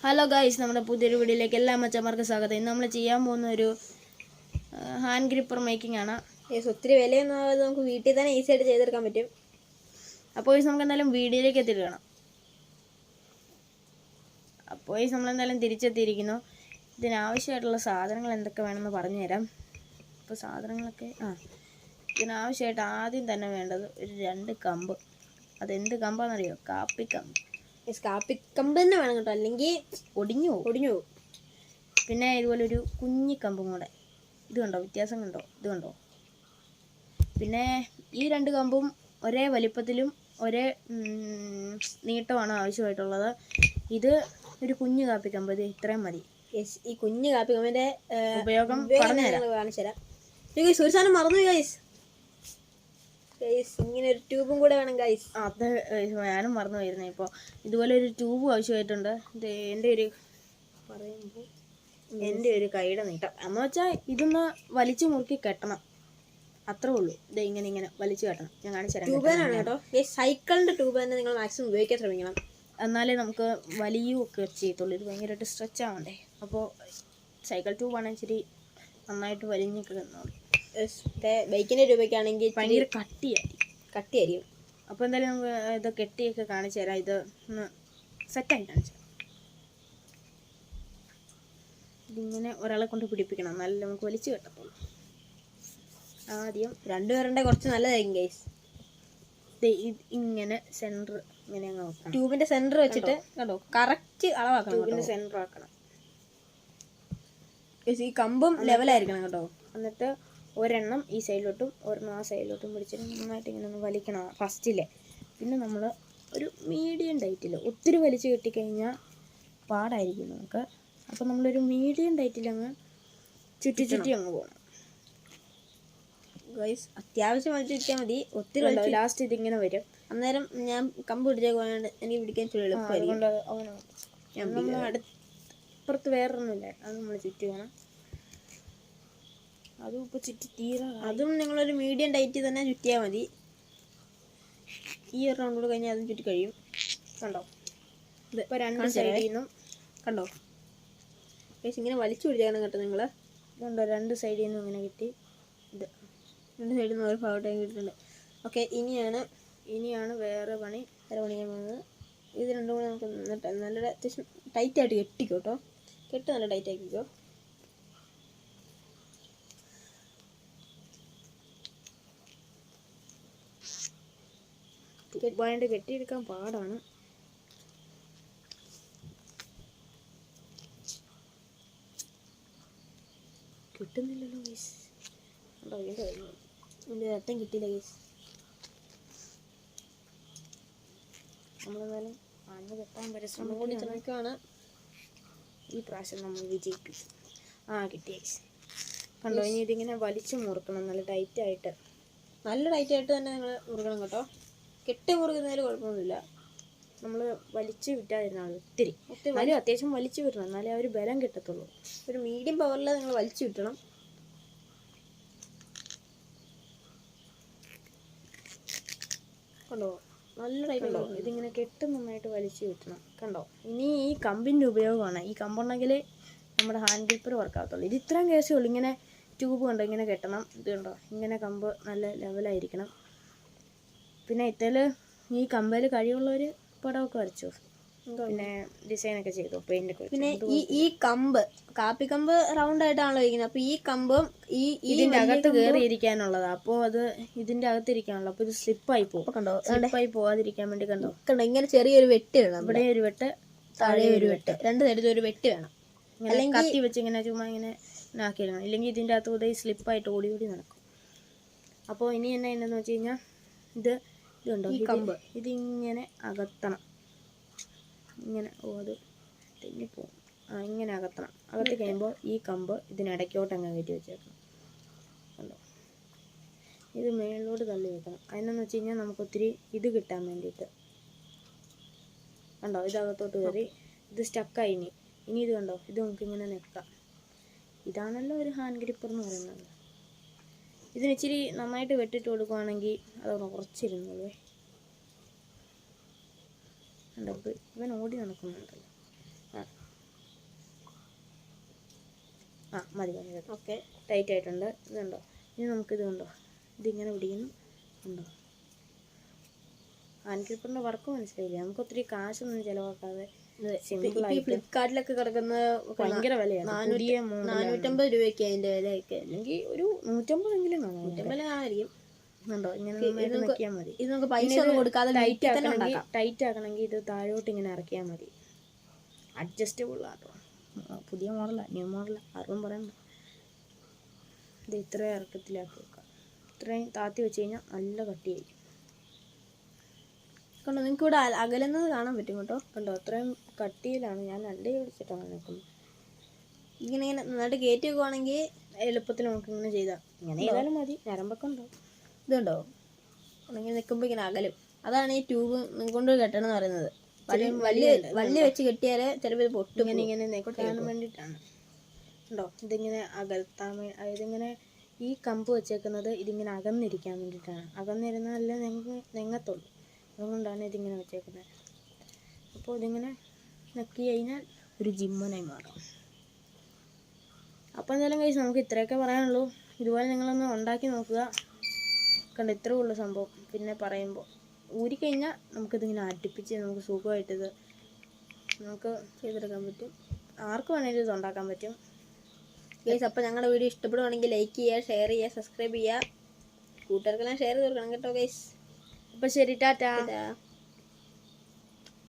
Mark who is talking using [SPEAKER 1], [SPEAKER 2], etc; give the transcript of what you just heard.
[SPEAKER 1] Hello guys, നമ്മുടെ പുതിയൊരു വീഡിയോയിലേക്ക് എല്ലാ മച്ചന്മാർക്കും സ്വാഗതം. ഇന്ന് നമ്മൾ ചെയ്യാൻ പോകുന്ന ഒരു ഹാൻഡ് ഗ്രിപ്പർ മേക്കിംഗ് ആണ്.
[SPEAKER 2] ഒത്തിരി വിലയൊന്നും ആവാതെ നമുക്ക് വീട്ടിൽ തന്നെ ഈസി ആയിട്ട് ചെയ്തെടുക്കാൻ പറ്റും.
[SPEAKER 1] അപ്പോൾ നമുക്ക് എന്തായാലും വീഡിയോയിലേക്ക് എത്തിക്കണം. അപ്പോൾ നമ്മളെന്തായാലും തിരിച്ചെത്തിയിരിക്കുന്നു. ഇതിനാവശ്യമായിട്ടുള്ള സാധനങ്ങൾ എന്തൊക്കെ വേണമെന്ന് പറഞ്ഞു തരാം. അപ്പോൾ സാധനങ്ങളൊക്കെ ഇതിനാവശ്യമായിട്ട് ആദ്യം തന്നെ വേണ്ടത് ഒരു 2 കമ്പ്. അതെന്ത് കമ്പാണെന്നറിയോ? കാപ്പിക്കമ്പ്.
[SPEAKER 2] കാപ്പിക്കമ്പ് തന്നെ വേണം കേട്ടോ, അല്ലെങ്കിൽ
[SPEAKER 1] ഒടിഞ്ഞു
[SPEAKER 2] പോകും.
[SPEAKER 1] പിന്നെ ഇതുപോലെ ഒരു കുഞ്ഞിക്കമ്പും കൂടെ. ഇത് കണ്ടോ, വ്യത്യാസം കണ്ടോ? ഇത് കണ്ടോ? പിന്നെ ഈ 2 കമ്പും ഒരേ വലിപ്പത്തിലും ഒരേ നീട്ടമാണ് ആവശ്യമായിട്ടുള്ളത്. ഇത് ഒരു കുഞ്ഞു കാപ്പിക്കമ്പ്, ഇത് ഇത്രയും മതി.
[SPEAKER 2] ഈ കുഞ്ഞു കാപ്പിക്കമ്പിന്റെ
[SPEAKER 1] ഉപയോഗം
[SPEAKER 2] കാണിച്ചു തരാം. ഒരു സാധനം മറന്നു ഗൈസ്. ഇങ്ങനെ ഒരു ട്യൂബും കൂടെ വേണം ഗൈസ്.
[SPEAKER 1] അത് ഞാനും മറന്നു പോയിരുന്നേ. ഇപ്പോൾ ഇതുപോലെ ഒരു ട്യൂബും ആവശ്യമായിട്ടുണ്ട്. ഇത് എൻ്റെ ഒരു കൈയുടെ നീട്ടം എന്ന് വെച്ചാൽ ഇതൊന്ന് വലിച്ചു മുറുക്കി കെട്ടണം, അത്രേ ഉള്ളൂ. ഇത് ഇങ്ങനെ വലിച്ചു കെട്ടണം. ഞാൻ കാണിച്ചു തരാം.
[SPEAKER 2] ട്യൂബ് തന്നെയാണ് കേട്ടോ. സൈക്കിളിൻ്റെ ട്യൂബ് തന്നെ നിങ്ങൾ മാക്സിമം ഉപയോഗിക്കാൻ ശ്രമിക്കണം,
[SPEAKER 1] എന്നാലേ നമുക്ക് വലിയുമൊക്കെ ചെയ്യത്തുള്ളൂ. ഇത് ഭയങ്കരമായിട്ട് സ്ട്രെച്ച് ആവണ്ടേ. അപ്പോൾ സൈക്കിൾ ട്യൂബാണെങ്കിൽ ഇച്ചിരി നന്നായിട്ട് വലിഞ്ഞൊക്കെ നിന്നോളൂ.
[SPEAKER 2] ബൈക്കിൻ്റെ ട്യൂബൊക്കെയാണെങ്കിൽ
[SPEAKER 1] ഭയങ്കര കട്ടിയായിരിക്കും. അപ്പോൾ എന്തായാലും നമുക്ക് ഇത് കെട്ടിയൊക്കെ കാണിച്ചു തരാം. ഇത് ഒന്ന് സെറ്റായി കാണിച്ചു തരാം. ഇതിങ്ങനെ ഒരാളെ കൊണ്ട് പിടിപ്പിക്കണം, എന്നാലും നമുക്ക് വലിച്ചു കെട്ടത്തുള്ളൂ. ആദ്യം 2 പേരുടെ കുറച്ച് നല്ലതായിരിക്കും ഗൈസ്. ഇങ്ങനെ സെൻറ്റർ ഇങ്ങനെ അങ്ങ് വെക്കണം.
[SPEAKER 2] ട്യൂബിൻ്റെ സെൻറ്റർ വെച്ചിട്ട് കണ്ടോ, കറക്റ്റ് അളവാക്കണം.
[SPEAKER 1] ട്യൂബിൻ്റെ സെൻറ്റർ ആക്കണം.
[SPEAKER 2] ഈ കമ്പും ലെവലായിരിക്കണം കേട്ടോ.
[SPEAKER 1] എന്നിട്ട് ഒരെണ്ണം ഈ സൈഡിലോട്ടും ഒരെണ്ണം ആ സൈഡിലോട്ടും പിടിച്ചിട്ട് നന്നായിട്ട് ഇങ്ങനെ ഒന്ന് വലിക്കണം ഫസ്റ്റിലെ. പിന്നെ നമ്മൾ ഒരു മീഡിയം ടൈറ്റിൽ, ഒത്തിരി വലിച്ചു കെട്ടിക്കഴിഞ്ഞാൽ പാടായിരിക്കും നമുക്ക്. അപ്പോൾ നമ്മളൊരു മീഡിയം ടൈറ്റിൽ അങ്ങ് ചുറ്റി അങ്ങ് പോകണം
[SPEAKER 2] ഗൈസ്. അത്യാവശ്യം വലിച്ചു ചുറ്റിയാൽ മതി, ഒത്തിരി
[SPEAKER 1] ലാസ്റ്റ് ഇതിങ്ങനെ വരും.
[SPEAKER 2] അന്നേരം ഞാൻ കമ്പ് പിടിച്ചേക്ക് എനിക്ക് പിടിക്കാൻ ചുറ്റി എളുപ്പമായിരിക്കും.
[SPEAKER 1] നമ്മൾ അടുപ്പുറത്ത് വേറൊന്നുമില്ല, അത് നമ്മൾ ചുറ്റി വേണം. അതും ഇപ്പോൾ ചുറ്റി
[SPEAKER 2] അതും നിങ്ങളൊരു മീഡിയം ടൈറ്റ് തന്നെ ചുറ്റിയാൽ മതി. ഈ ഒരു റൗണ്ട് കൂടെ കഴിഞ്ഞാൽ അതും ചുറ്റി കഴിയും.
[SPEAKER 1] കണ്ടോ? ഇത് ഇപ്പോൾ 2 സൈഡിൽ നിന്നും
[SPEAKER 2] കണ്ടോ ഇങ്ങനെ വലിച്ചു പിടിച്ചേക്കണം കേട്ടോ. നിങ്ങൾ
[SPEAKER 1] ഇതുണ്ടോ, 2 സൈഡിൽ നിന്നും ഇങ്ങനെ കിട്ടി. ഇത്
[SPEAKER 2] 2 സൈഡിൽ നിന്ന് ഒരു ഭാഗത്തേക്ക് കിട്ടിയിട്ടുണ്ട്. ഓക്കെ, ഇനിയാണ് വേറെ പണിയാൻ പോകുന്നത്. ഇത് രണ്ടും കൂടെ നമുക്ക് നല്ല അത്യാവശ്യം ടൈറ്റായിട്ട് കെട്ടിക്കോ കേട്ടോ. കെട്ട് നല്ല ടൈറ്റ് ആക്കിക്കോ.
[SPEAKER 1] വയണ്ട് കെട്ടിയെടുക്കാൻ പാടാണ്. കിട്ടുന്നില്ലല്ലോ ഗൈസ്.
[SPEAKER 2] എൻ്റെ രക്തം കിട്ടിയില്ല ഗൈസ്.
[SPEAKER 1] നമ്മളെന്നാലും അന്ന് കെട്ടാൻ പരിശ്രമം
[SPEAKER 2] കൂടി ശ്രമിക്കുകയാണ്.
[SPEAKER 1] ഈ പ്രാവശ്യം നമ്മൾ വിജയിപ്പിച്ചു. കിട്ടി ഗൈസ്. കണ്ടോ? ഇനി ഇതിങ്ങനെ വലിച്ചു മുറുക്കണം, നല്ല ടൈറ്റായിട്ട്
[SPEAKER 2] തന്നെ നിങ്ങൾ മുറുക്കണം കേട്ടോ. കെട്ടി മുറുകുന്നതിൽ കുഴപ്പമൊന്നുമില്ല.
[SPEAKER 1] നമ്മൾ വലിച്ചു വിറ്റാതിരുന്നാൽ ഒത്തിരി അത്യാവശ്യം വലിച്ചു വിടണം, എന്നാലേ ആ ഒരു ബലം കിട്ടത്തുള്ളൂ.
[SPEAKER 2] ഒരു മീഡിയം പവറിൽ നിങ്ങൾ വലിച്ചു വിട്ടണം.
[SPEAKER 1] കണ്ടോ? നല്ല ടൈറ്റ് ഉണ്ടോ? ഇതിങ്ങനെ കെട്ട് നന്നായിട്ട് വലിച്ചു വിട്ടണം. കണ്ടോ? ഇനി ഈ കമ്പിൻ്റെ ഉപയോഗമാണ്. ഈ കമ്പുണ്ടെങ്കിൽ നമ്മുടെ ഹാൻഡ് ഗ്രിപ്പർ വർക്കാകത്തുള്ളൂ. ഇത് ഇത്രയും കേസേ ഉള്ളൂ. ഇങ്ങനെ ട്യൂബ് കണ്ടോ, ഇങ്ങനെ കെട്ടണം. ഇത് കണ്ടോ, ഇങ്ങനെ കമ്പ് നല്ല ലെവലായിരിക്കണം. പിന്നെ ഈ കമ്പയിൽ കഴിവുള്ളവർ പടമൊക്കെ വരച്ചു, പിന്നെ ഡിസൈനൊക്കെ ചെയ്തു, പെയിൻ്റൊക്കെ.
[SPEAKER 2] പിന്നെ ഈ കമ്പ് കാപ്പിക്കമ്പ് റൗണ്ട് ആയിട്ടാണല്ലോ ഇരിക്കുന്നത്. അപ്പോൾ ഈ കമ്പും
[SPEAKER 1] ഇതിൻ്റെ അകത്ത് കയറിയിരിക്കാനുള്ളതാണ്. അപ്പോൾ അത് ഇതിൻ്റെ അകത്തിരിക്കാനുള്ളത്. അപ്പോൾ ഇത് സ്ലിപ്പായി പോകും.
[SPEAKER 2] കണ്ടോ?
[SPEAKER 1] സ്ലിപ്പായി പോകാതിരിക്കാൻ വേണ്ടി കണ്ടോ,
[SPEAKER 2] ഇങ്ങനെ ചെറിയൊരു വെട്ട് വേണം.
[SPEAKER 1] ഇവിടെ ഒരു വെട്ട്,
[SPEAKER 2] താഴെ ഒരു വെട്ട്, 2 സൈഡിൽ ഒരു വെട്ട് വേണം.
[SPEAKER 1] അല്ലെങ്കിൽ കത്തി വെച്ച് ഇങ്ങനെ ചുമ്മാ ഇങ്ങനെ ആക്കിയിടണം. ഇല്ലെങ്കിൽ ഇതിൻ്റെ അകത്ത് ഉദയം സ്ലിപ്പായിട്ട് ഓടി നടക്കും. അപ്പോൾ ഇനി എന്നാന്ന് വെച്ച് കഴിഞ്ഞാൽ ഇതുണ്ടോ, ഈ കമ്പ് ഇതിങ്ങനെ അകത്തണം. ഇങ്ങനെ അത് തെന്നിപ്പോവും. ഇങ്ങനെ അകത്തണം. അകത്തി കഴിയുമ്പോൾ ഈ കമ്പ് ഇതിനിടയ്ക്കോട്ട് അങ്ങ് കയറ്റി വെച്ചേക്കണം. കണ്ടോ? ഇത് മേളിലോട്ട് തള്ളി വെക്കണം. അതിനെന്ന് വെച്ച് കഴിഞ്ഞാൽ നമുക്കൊത്തിരി ഇത് കിട്ടാൻ വേണ്ടിയിട്ട്. കണ്ടോ? ഇതകത്തോട്ട് കയറി ഇത് സ്റ്റക്കായി. ഇനി ഇത് കണ്ടോ, ഇത് നമുക്കിങ്ങനെ നിൽക്കാം. ഇതാണല്ലോ ഒരു ഹാൻഡ് ഗ്രിപ്പർ എന്ന് പറയുന്നത്. ഇതിന് ഇച്ചിരി നന്നായിട്ട് വെട്ടിട്ട് കൊടുക്കുകയാണെങ്കിൽ അതവിടെ കുറച്ചിരുന്നുള്ളൂ. കണ്ടോ, ഇവൻ ഓടി നടക്കുന്നുണ്ടല്ലോ. മതി മതി മതി.
[SPEAKER 2] ഓക്കെ.
[SPEAKER 1] ടൈറ്റ് ആയിട്ടുണ്ട്. ഇതുണ്ടോ? ഇനി നമുക്കിത് കണ്ടോ, ഇതിങ്ങനെ പിടിക്കുന്നു ഉണ്ടോ. ഹാൻഡ് ക്ലിപ്പറിൻ്റെ വർക്ക് മനസ്സിലായില്ലേ? നമുക്ക് ഒത്തിരി കാശൊന്നും ചിലവാക്കാതെ സിമ്പിളായിട്ട്.
[SPEAKER 2] ഫ്ലിപ്കാർട്ടിലൊക്കെ കിടക്കുന്ന
[SPEAKER 1] ഭയങ്കര വിലയാണ്. പുതിയ
[SPEAKER 2] 450 രൂപയ്ക്ക് അതിൻ്റെ വിലയൊക്കെ.
[SPEAKER 1] അല്ലെങ്കിൽ ഒരു 150 കാണാം.
[SPEAKER 2] 150 കാണാമായിരിക്കും.
[SPEAKER 1] ഉണ്ടോ? ഇങ്ങനെ നന്നായിട്ട് നോക്കിയാൽ മതി.
[SPEAKER 2] ഇത് നമുക്ക് പൈസ ഒന്നും കൊടുക്കാതെ
[SPEAKER 1] ടൈറ്റ് ആക്കണമെങ്കിൽ ഇത് താഴോട്ട് ഇങ്ങനെ ഇറക്കിയാൽ മതി. അഡ്ജസ്റ്റബിൾ ആട്ടോ. പുതിയ മോഡലാണ്, ന്യൂ മോഡലാണ്, ആർക്കും പറയണ്ട. ഇത് ഇത്രയും ഇറക്കത്തിലാക്കി വെക്കാം. ഇത്രയും താത്തി വെച്ച് കഴിഞ്ഞാൽ നല്ല കട്ടിയായിരിക്കും.
[SPEAKER 2] കണ്ടോ, നിങ്ങൾക്ക് ഇവിടെ അകലുന്നത് കാണാൻ പറ്റും കേട്ടോ.
[SPEAKER 1] കണ്ടോ, അത്രയും കട്ടിയിലാണ് ഞാൻ 2 കൈ പിടിച്ചിട്ടാണ് നിൽക്കുന്നത്.
[SPEAKER 2] ഇങ്ങനെ നന്നായിട്ട് കയറ്റി വെക്കുവാണെങ്കിൽ
[SPEAKER 1] എളുപ്പത്തിൽ നമുക്ക് ഇങ്ങനെ ചെയ്താൽ ഇങ്ങനെ ചെയ്താലും മതി. ഞരമ്പൊക്കെ ഉണ്ടാവും.
[SPEAKER 2] ഇതുണ്ടോ, ഇങ്ങനെ നിൽക്കുമ്പോൾ ഇങ്ങനെ അകലും. അതാണ് ഈ ട്യൂബ് കൊണ്ട് കെട്ടണം എന്ന് പറയുന്നത്. വള്ളി വെച്ച് കെട്ടിയാൽ ചിലപ്പോൾ ഇത് പൊട്ടും.
[SPEAKER 1] ഇങ്ങനെ നെക്കൊട്ടാൻ വേണ്ടിയിട്ടാണ്. ഉണ്ടോ, ഇതിങ്ങനെ അകത്താൻ ഇതിങ്ങനെ ഈ കമ്പ് വെച്ചേക്കുന്നത് ഇതിങ്ങനെ അകന്നിരിക്കാൻ വേണ്ടിയിട്ടാണ്. അകന്നിരുന്നാലേ നെങ്ങത്തുള്ളൂ. അതുകൊണ്ടാണ് ഇതിങ്ങനെ വെച്ചേക്കുന്നത്. അപ്പോൾ ഇതിങ്ങനെ നെക്കി കഴിഞ്ഞാൽ ഒരു ജിമ്മനായി മാറും. അപ്പോൾ എന്തായാലും കഴിച്ച് നമുക്ക് ഇത്രയൊക്കെ പറയാനുള്ളൂ. ഇതുപോലെ നിങ്ങളൊന്ന് ഉണ്ടാക്കി നോക്കുക. കണ്ട ഇത്രേ ഉള്ളൂ സംഭവം. പിന്നെ പറയുമ്പോൾ ഊരിക്കഴിഞ്ഞാൽ നമുക്കിതിങ്ങനെ അടുപ്പിച്ച് നമുക്ക് സുഖമായിട്ടിത് നമുക്ക് ചെയ്തെടുക്കാൻ പറ്റും. ആർക്ക് വേണമെങ്കിലും ഇത് ഉണ്ടാക്കാൻ പറ്റും.
[SPEAKER 2] ഗൈസ്, അപ്പോൾ ഞങ്ങളുടെ വീഡിയോ ഇഷ്ടപ്പെടുവാണെങ്കിൽ ലൈക്ക് ചെയ്യുക, ഷെയർ ചെയ്യുക, സബ്സ്ക്രൈബ് ചെയ്യുക, കൂട്ടുകാർക്കെല്ലാം ഷെയർ ചെയ്ത് കൊടുക്കണം കേട്ടോ ഗൈസ്.
[SPEAKER 1] അപ്പോൾ ശരി, ടാറ്റാ.